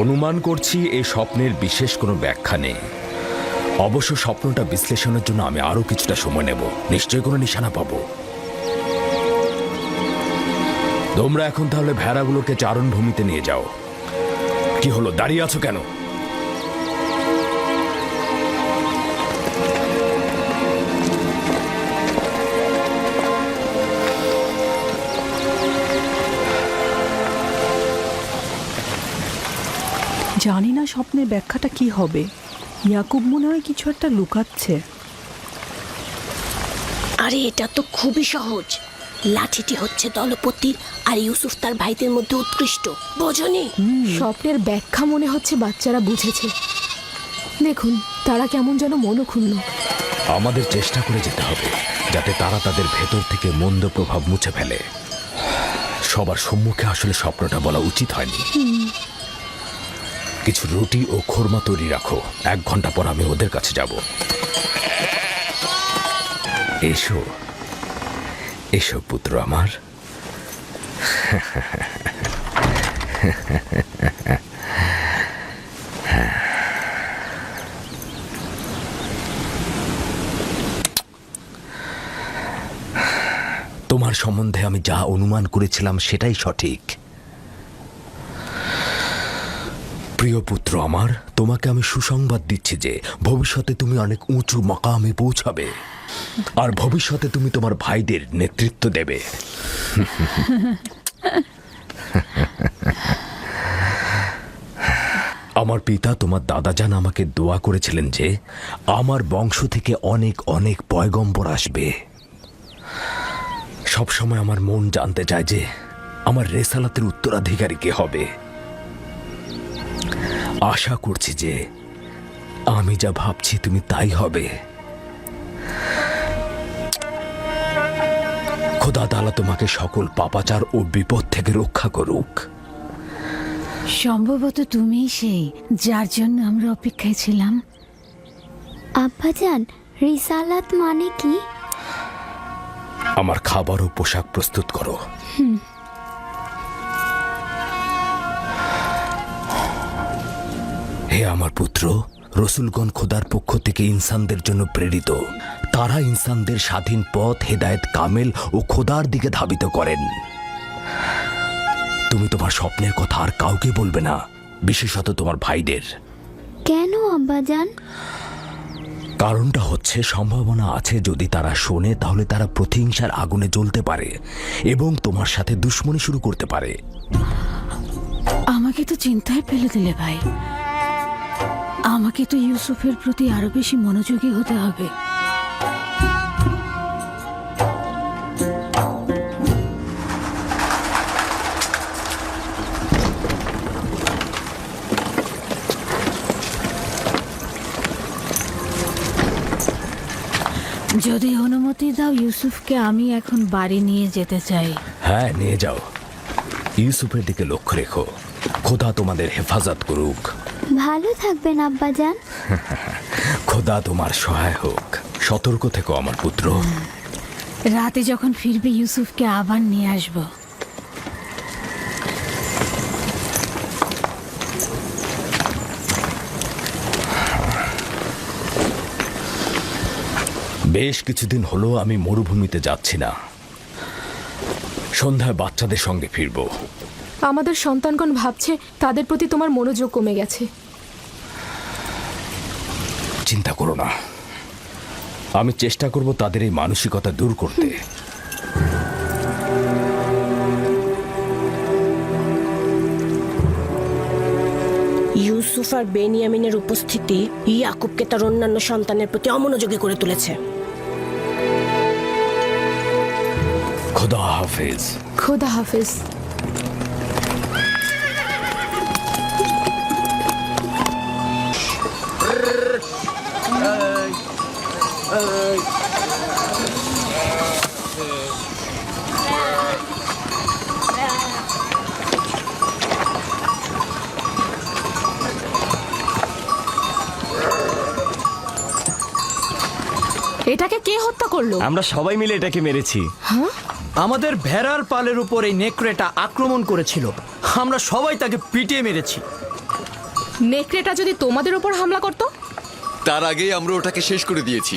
অনুমান করছি এই স্বপ্নের বিশেষ কোনো ব্যাখ্যা নেই। অবশ্য স্বপ্নটা বিশ্লেষণের জন্য আমি আরো কিছুটা সময় নেব। নিশ্চয়ই কোনো নিশানা পাবো। তোমরা এখন তাহলে ভেড়াগুলোকে চারণভূমিতে নিয়ে যাও। কি হলো, দাঁড়িয়ে আছো কেন? জানি না স্বপ্নের ব্যাখ্যাটা কি হবে। ইয়াকুব মনে হয় কিছু একটা লুকাচ্ছে। আরে এটা তো খুবই সহজ। লাঠিটি হচ্ছে দলপতির আর ইউসুফ তার ভাইদের মধ্যে উৎকৃষ্ট, বোঝনি? স্বপ্নের ব্যাখ্যা মনে হচ্ছে বাচ্চারা বুঝেছে। দেখুন তারা কেমন যেন মনক্ষুণ্ণ। আমাদের চেষ্টা করে যেতে হবে যাতে তারা তাদের ভেতর থেকে মন্দ প্রভাব মুছে ফেলে। সবার সম্মুখে আসলে স্বপ্নটা বলা উচিত হয়নি। কিছু রুটি ও খোরমা তৈরি রাখো, 1 ঘন্টা পর আমি ওদের কাছে যাব। এসো এসো পুত্র আমার। তোমার সম্বন্ধে আমি যা অনুমান করেছিলাম সেটাই সঠিক। প্রিয় পুত্র আমার, তোমাকে আমি সুসংবাদ দিচ্ছি যে ভবিষ্যতে তুমি অনেক উঁচু মাকামে পৌঁছাবে, আর ভবিষ্যতে তুমি তোমার ভাইদের নেতৃত্ব দেবে। আমার পিতা তোমার দাদাজান আমাকে দোয়া করেছিলেন যে আমার বংশ থেকে অনেক অনেক পয়গম্বর আসবে। সবসময় আমার মন জানতে চায় যে আমার রেসালাতের উত্তরাধিকারী কে হবে। আশা করছি যে আমি যা ভাবছি তুমি তাই হবে। খোদা তাআলা তোমাকে সকল পাপাচার ও বিপদ থেকে রক্ষা করুক। সম্ভবত তুমিই সেই যার জন্য আমরা অপেক্ষায় ছিলাম। আব্বাজান, রিসালাত মানে কি? আমার খাবার ও পোশাক প্রস্তুত করো। হে আমার পুত্র, রসুলগণ খোদার পক্ষ থেকে ইনসানদের জন্য প্রেরিত। তারা ইনসানদের স্বাধীন পথ, হেদায়েত কামেল ও খোদার দিকে ধাবিত করেন। তুমি তোমার স্বপ্নের কথা আর কাউকে বলবে না, বিশেষত তোমার ভাইদের। কেন আব্বাজান? কারণটা হচ্ছে, সম্ভাবনা আছে যদি তারা শোনে তাহলে তারা প্রতিহিংসার আগুনে জ্বলতে পারে এবং তোমার সাথে দুশ্মনী শুরু করতে পারে। আমাকে তো চিন্তায় ফেলে দিলে ভাই। আমাকে তো ইউসুফের প্রতি আরো বেশি মনোযোগী হতে হবে। যদি অনুমতি দাও, ইউসুফকে আমি এখন বাড়ি নিয়ে যেতে চাই। হ্যাঁ, নিয়ে যাও। ইউসুফের দিকে লক্ষ্য রেখো। খোদা তোমাদের হেফাজত করুক। ভালো থাকবেন আব্বাজান। খোদা তোমার সহায় হোক। সতর্ক থেকো আমার পুত্র। রাতে যখন ফিরবে ইউসুফকে আবার নিয়ে আসবো। বেশ কিছুদিন হলো আমি মরুভূমিতে যাচ্ছি না। সন্ধ্যায় বাচ্চাদের সঙ্গে ফিরবো। আমাদের সন্তানগণ ভাবছে তাদের প্রতি তোমার মনোযোগ কমে গেছে। চিন্তা করো না, আমি চেষ্টা করব তাদের এই মানসিকতা দূর করতে। ইউসুফ আর বেনিয়ামিনের উপস্থিতি ইয়াকুবকে তার অন্যান্য সন্তানের প্রতি অমনোযোগী করে তুলেছে। খোদা হাফেজ। খোদা হাফেজ। এটাকে কে হত্যা করলো? আমরা সবাই মিলে এটাকে মেরেছি। আমাদের ভেড়ার পালের উপর এই নেকড়েটা আক্রমণ করেছিল। আমরা সবাই তাকে পিটিয়ে মেরেছি। নেকড়েটা যদি তোমাদের উপর হামলা করত? তার আগেই আমরা ওটাকে শেষ করে দিয়েছি।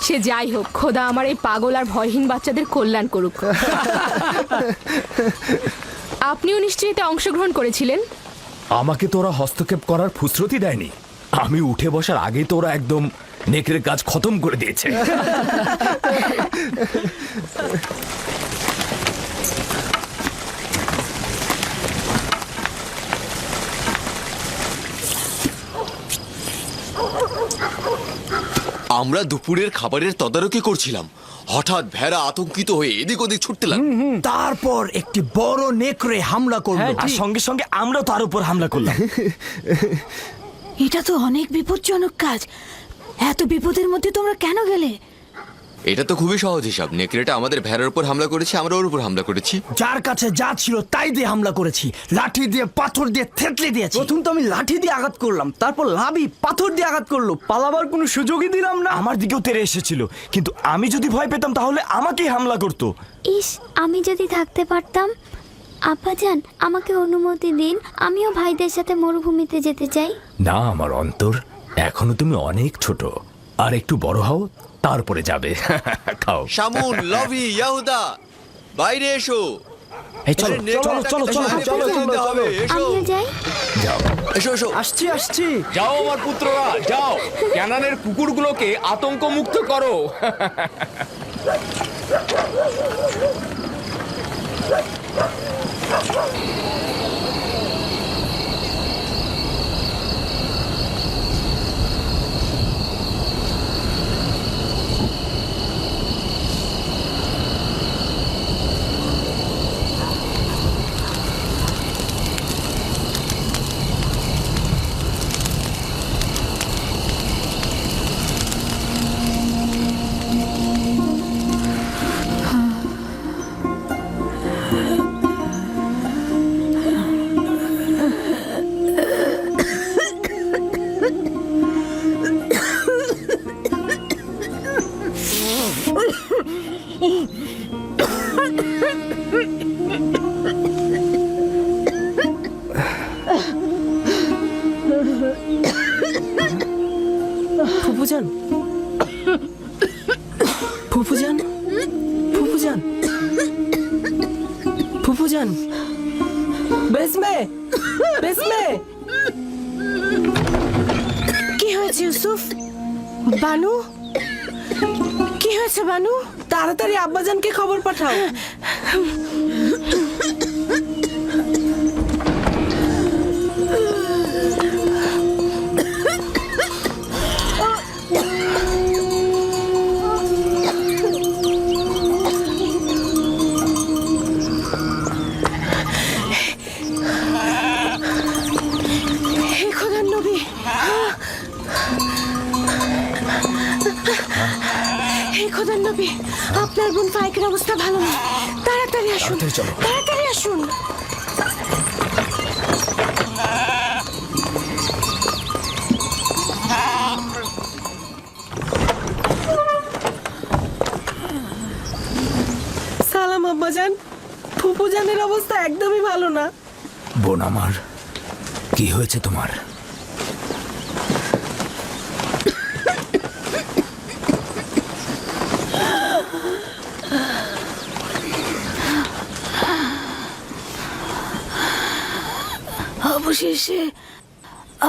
সে যাই হোক, খোদা আমার এই পাগল আর ভয়হীন বাচ্চাদের কল্যাণ করুক। আপনিও নিশ্চয়ই এতে অংশগ্রহণ করেছিলেন। আমাকে তোরা হস্তক্ষেপ করার ফুসরতি দেয়নি। আমি উঠে বসার আগেই তোরা একদম নেকড়ের কাজ খতম করে দিয়েছে। আমরা দুপুরের খাবারের তদারকি করছিলাম, হঠাৎ ভেড়া আতঙ্কিত হয়ে এদিক ওদিক ছুটতে লাগলো। তারপর একটি বড় নেকড়ে হামলা করলো। আর সঙ্গে সঙ্গে আমরাও তার উপর হামলা করলাম। এটা তো অনেক বিপজ্জনক কাজ। এত বিপদের মধ্যে তোমরা কেন গেলে? এটা তো খুবই সহজ হিসাব। নেকড়েটা আমাদের ভেড়ার উপর হামলা করেছে, আমরা ওর উপর হামলা করেছি। যার কাছে যা ছিল তাই দিয়ে হামলা করেছি। লাঠি দিয়ে, পাথর দিয়ে থেতলে দিয়েছি। প্রথম তো আমি লাঠি দিয়ে আঘাত করলাম, তারপর লাভি পাথর দিয়ে আঘাত করলো। পালাবার কোনো সুযোগই দিলাম না। আমার দিকেও তেড়ে এসেছিল, কিন্তু আমি যদি ভয় পেতাম তাহলে আমাকেই হামলা করতো। ইস, আমি যদি থাকতে পারতাম। আব্বাজান, আমাকে অনুমতি দিন, আমিও ভাইদের সাথে মরুভূমিতে যেতে চাই। না আমার অন্তর, এখনো তুমি অনেক ছোট। আর একটু বড় হও, তারপরে যাবে। খাও। শামুন, লভি, ইয়াহুদা, বাইরে এসো। এই চলো চলো চলো চলো চলো চলো। আমিও যাই। যাও। এসো এসো। আসছি। যাও আমার পুত্ররা, যাও। ক্যানানের কুকুরগুলোকে আতঙ্ক মুক্ত করো। ফুপুজান ফুপুজান ফুপুজান ফুপুজান বেসমে বেসমে কি হয়েছে ইউসুফ? বানু কি হয়েছে বানু? তাড়াতাড়ি আব্বাজানকে খবর পাঠাও। হে খোদার নবী, হে খোদার নবী, আপনার বোন ফাইকের অবস্থা ভালো না। তাড়াতাড়ি আসুন, তাড়াতাড়ি আসুন। সালাম আব্বাজান, ফুপুজানের অবস্থা একদমই ভালো না। বোন আমার, কি হয়েছে তোমার? অবশেষে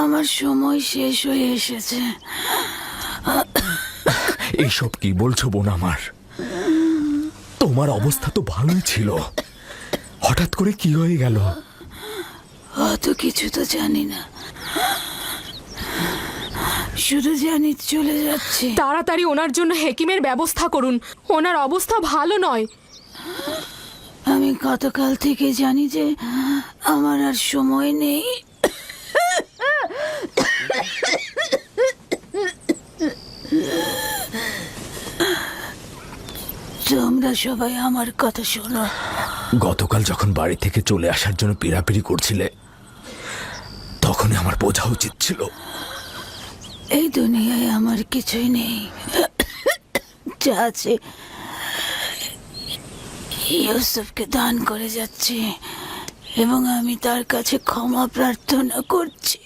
আমার সময় শেষ হয়ে এসেছে। এইসব কি বলছো বোন আমার? তোমার অবস্থা তো ভালোই ছিল, হঠাৎ করে কি হয়ে গেল? অত কিছু তো জানি না, শুধু জানি চলে যাচ্ছে। তাড়াতাড়ি ওনার জন্য হেকিমের ব্যবস্থা করুন, ওনার অবস্থা ভালো নয়। আমি গতকাল থেকে জানি যে আমার আর সময় নেই। তোমরা সবাই আমার কথা শোনো। গতকাল যখন বাড়ি থেকে চলে আসার জন্য পিড়াপিড়ি করছিলে, তখনই আমার বোঝা উচিত ছিল। এই দুনিয়ায় আমার কিছুই নেই, যা আছে ইউসুফকে দান করে যাচ্ছি এবং আমি তার কাছে ক্ষমা প্রার্থনা করছি।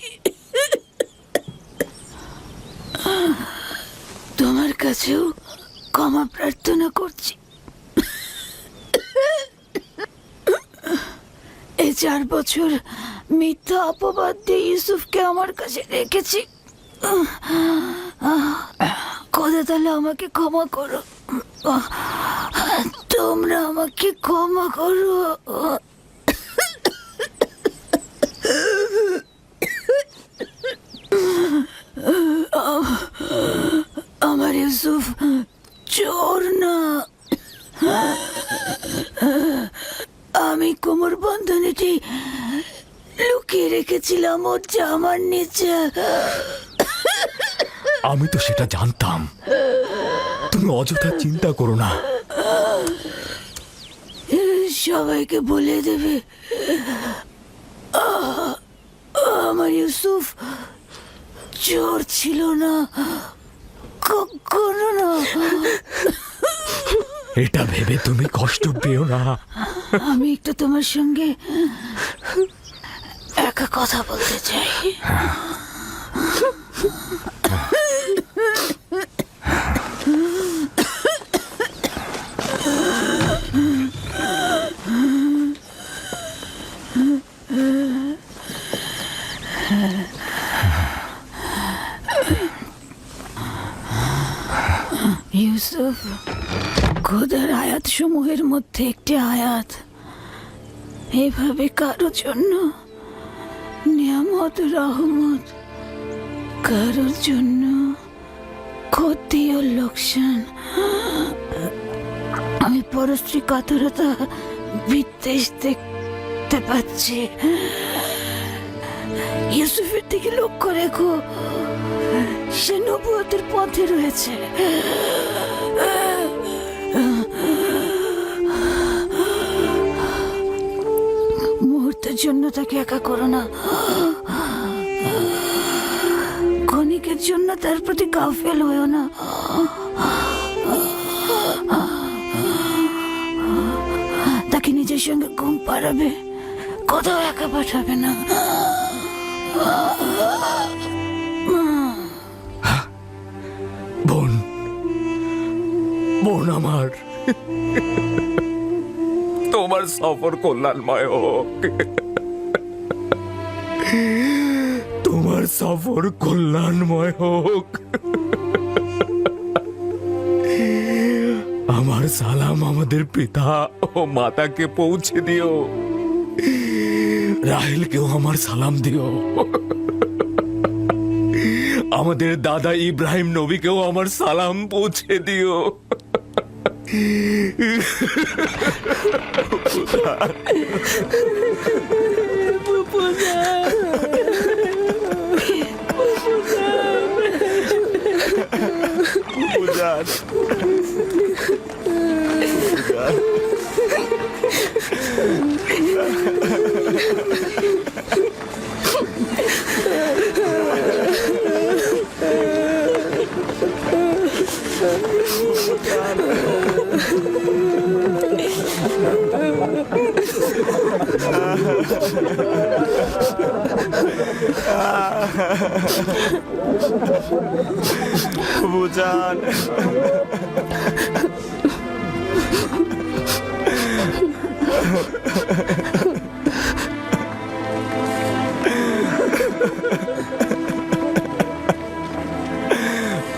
তোমার কাছেও ক্ষমা প্রার্থনা করছি। এই 4 বছর মিথ্যা অপবাদ দিয়ে ইউসুফকে আমার কাছে রেখেছি। খোদা তাহলে আমাকে ক্ষমা করো, তোমরা আমাকে ক্ষমা করো। আমার ইউসুফ চোর না, আমি কোমর বন্ধনীটি লুকিয়ে রেখেছিলাম ওর জামার নিচে। আমি তো সেটা জানতাম, তুমি অযথা চিন্তা করো না। সবাইকে বলে দেবে আমার ইউসুফ চোর ছিল না, কখনো না। এটা ভেবে তুমি কষ্ট পেও না। আমি একটু তোমার সঙ্গে একা কথা বলতে চাই। ইউসুফ, খোদার আয়াত সমূহের মধ্যে একটি আয়াত এভাবে কারো জন্য নিয়ামত রহমত, কারোর জন্য ক্ষতি ও লোকসান। আমি পরশ্রী কাতরতা বিদ্বেষ দেখতে পাচ্ছি। ইউসুফের দিকে লক্ষ্য রেখো, সে নবুয়তের পথে রয়েছে। মুহূর্তের জন্য তাকে একা করো না, ক্ষণিকের জন্য তার প্রতি গাফেল হয়েও না। তাকে নিজের সঙ্গে ঘুম পাড়াবে, কোথাও একা পাঠাবে না। বোন আমার, তোমার সফর কল্যাণময় হোক। তোমার সফর কল্যাণময় হোক। আমার সালাম আমাদের পিতা ও মাতাকে পৌঁছে দিও। রাহেলকেও আমার সালাম দিও। আমাদের দাদা ইব্রাহিম নবীকেও আমার সালাম পৌঁছে দিও। বুঝান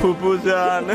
ফুপুজান,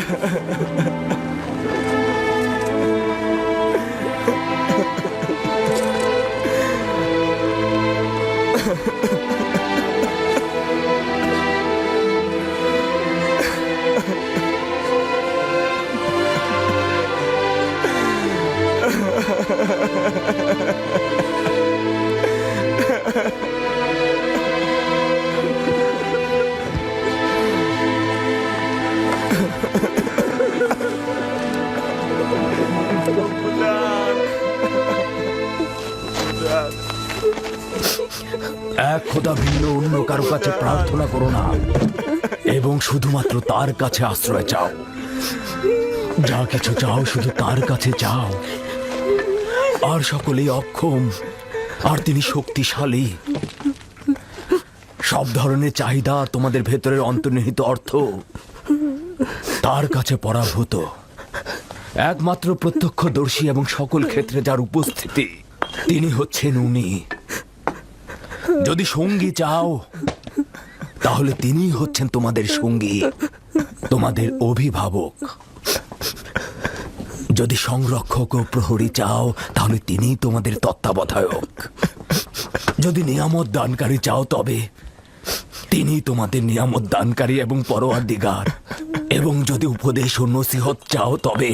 এক খোদা ভিন্ন অন্য কারো কাছে প্রার্থনা করো না, এবং শুধুমাত্র তার কাছে আশ্রয় চাও। যা কিছু চাও শুধু তার কাছে চাও। আর সকলেই অক্ষম, আর তিনি শক্তিশালী। সব ধরনের চাহিদা আর তোমাদের ভেতরের অন্তর্নিহিত অর্থ তার কাছে পরাভূত। একমাত্র প্রত্যক্ষদর্শী এবং সকল ক্ষেত্রে যার উপস্থিতি, তিনি হচ্ছেন উনি। যদি সঙ্গী চাও তাহলে তিনিই হচ্ছেন তোমাদের সঙ্গী, তোমাদের অভিভাবক। যদি সংরক্ষক ও প্রহরী চাও তাহলে তিনিই তোমাদের তত্ত্বাবধায়ক। যদি নিয়ামত দানকারী চাও তবে তিনি তোমাদের নিয়ামত দানকারী এবং পরওয়ারদিগার। এবং যদি উপদেশ ও নসিহত চাও তবে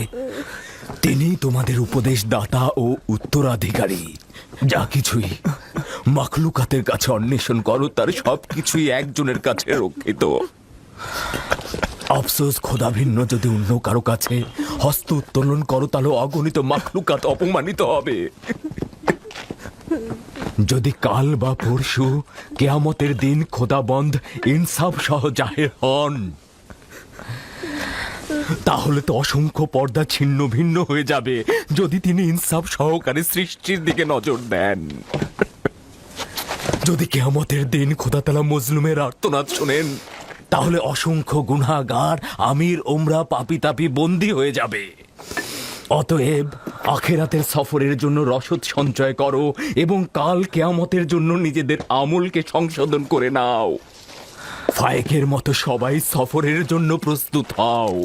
তিনি তোমাদের উপদেশ দাতা ও উত্তরাধিকারী। যা কিছুই মাখলুকাতের কাছে অন্বেষণ করো তার সবকিছুই একজনের কাছে রক্ষিত। আফসোস, খোদা ভিন্ন যদি অন্য কারো কাছে হস্ত উত্তোলন করো তাহলে অগণিত মাখলুকাত অপমানিত হবে। যদি কাল বা পরশু কেয়ামতের দিন খোদাবন্ধ ইনসাফ সহ জাহের হন তাহলে তো অসংখ্য পর্দা ছিন্ন ভিন্ন হয়ে যাবে যদি তিনি ইনসাফ সহকারে সৃষ্টির দিকে নজর দেন। যদি কেয়ামতের দিন খোদা তাআলা মজলুমের আর্তনাদ শোনেন তাহলে অসংখ্য গুনাহগার আমির ওমরা পাপি তাপি বন্দী হয়ে যাবে। অতএব আখেরাতের সফরের জন্য রসদ সঞ্চয় করো এবং কাল কেয়ামতের জন্য নিজেদের আমলকে সংশোধন করে নাও। ফায়েকের মতো সবাই সফরের জন্য প্রস্তুত হও,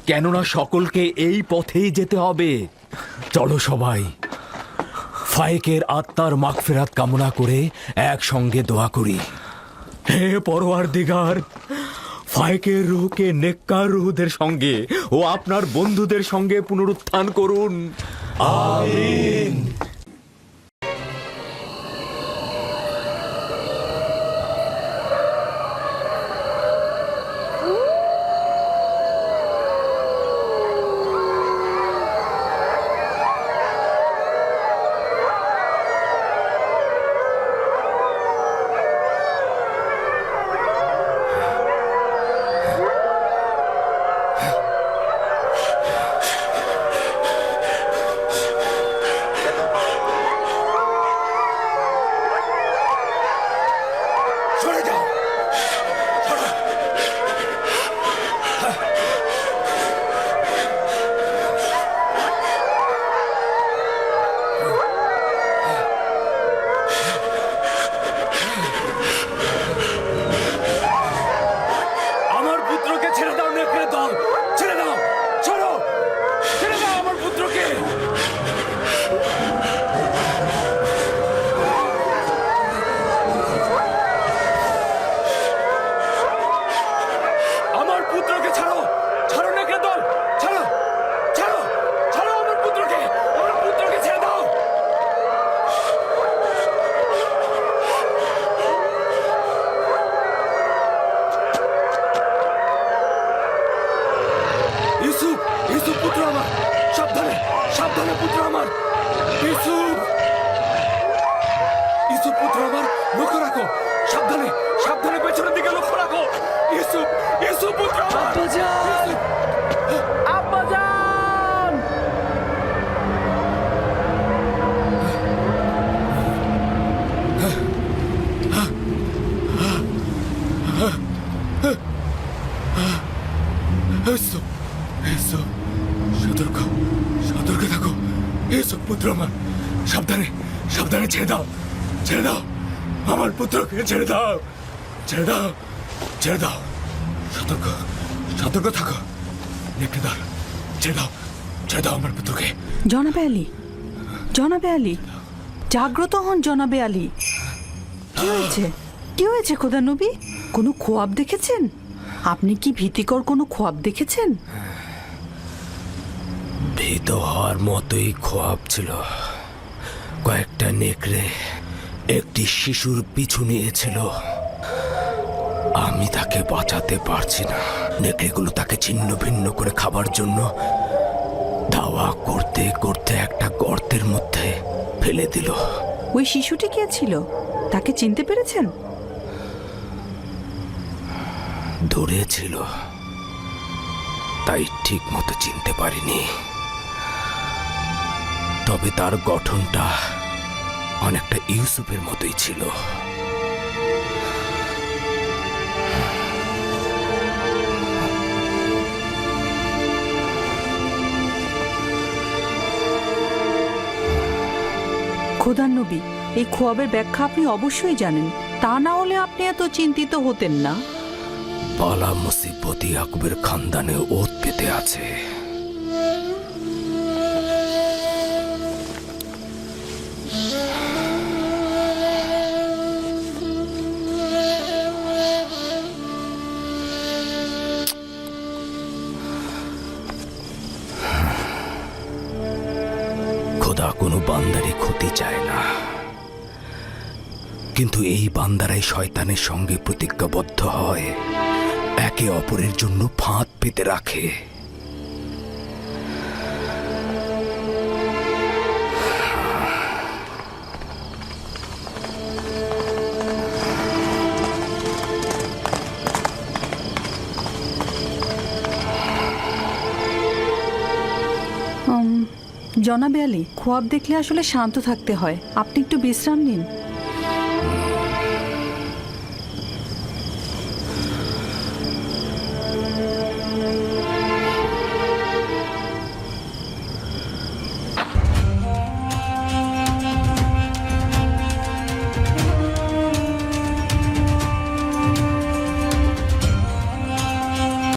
কেননা সকলকে এই পথেই যেতে হবে। চলো সবাই ফায়েকের আত্মার মাগফিরাত কামনা করে একসঙ্গে দোয়া করি। হে পরওয়ারদিগার, ফায়েকের রূহকে নেককার রূহদের সঙ্গে ও আপনার বন্ধুদের সঙ্গে পুনরুত্থান করুন। আমিন। সাবধানে সাবধানে পুত্র আমার। ইউসুফ, ইউসুফ পুত্র আমার, লক্ষ্য রাখো। সাবধানে সাবধানে পেছনের দিকে লক্ষ্য রাখো। ইউসুফ, ইউসুফ পুত্র আমার। ইউসুফ। আব্বাজান! ইউসুফ, ইউসুফ, সতর্ক সতর্ক থাকো। ইউসুফ পুত্র আমার, সাবধানে সাবধানে ছেড়ে দাও, ছেড়ে দাও আমার পুত্রকে, ছেড়ে দাও, ছেড়ে দাও, ছেড়ে দাও। সতর্ক সতর্ক থাকো। নেকড়েদার, ছেড়ে দাও, ছেড়ে দাও আমার পুত্রকে। জনাবে আলী, জনাবে আলী, জাগ্রত হন জনাবে আলী। কি হয়েছে, কি হয়েছে খোদা নবী? কোনো খোয়াব দেখেছেন? আপনি কি ভীতিকর কোনো খোয়াব দেখেছেন? ভীত হওয়ার মতোই খোয়াব ছিল। কয়েকটা নেকড়ে একটি শিশুর পিছু নিয়েছিল। আমি তাকে বাঁচাতে পারছি না। নেকড়েগুলো তাকে ছিন্ন ভিন্ন করে খাবার জন্য ধাওয়া করতে করতে একটা গর্তের মধ্যে ফেলে দিল। ওই শিশুটি কে ছিল? তাকে চিনতে পেরেছেন? দূরে ছিল, তাই ঠিক মতো চিনতে পারিনি। তবে তার গঠনটা অনেকটা ইউসুফের মতোই ছিল। খোদার নবী, এই খোয়াবের ব্যাখ্যা আপনি অবশ্যই জানেন, তা না হলে আপনি এত চিন্তিত হতেন না। বালা মুসিবত ইয়াকুবের খানদানে ওত পেতে আছে। খোদা কোনো বান্দারই ক্ষতি চায় না, কিন্তু এই বান্দারাই শয়তানের সঙ্গে প্রতিজ্ঞাবদ্ধ হয়, একে অপরের জন্য ফাঁদ পেতে রাখে। জনাবে আলী, খোয়াব দেখলে আসলে শান্ত থাকতে হয়। আপনি একটু বিশ্রাম নিন।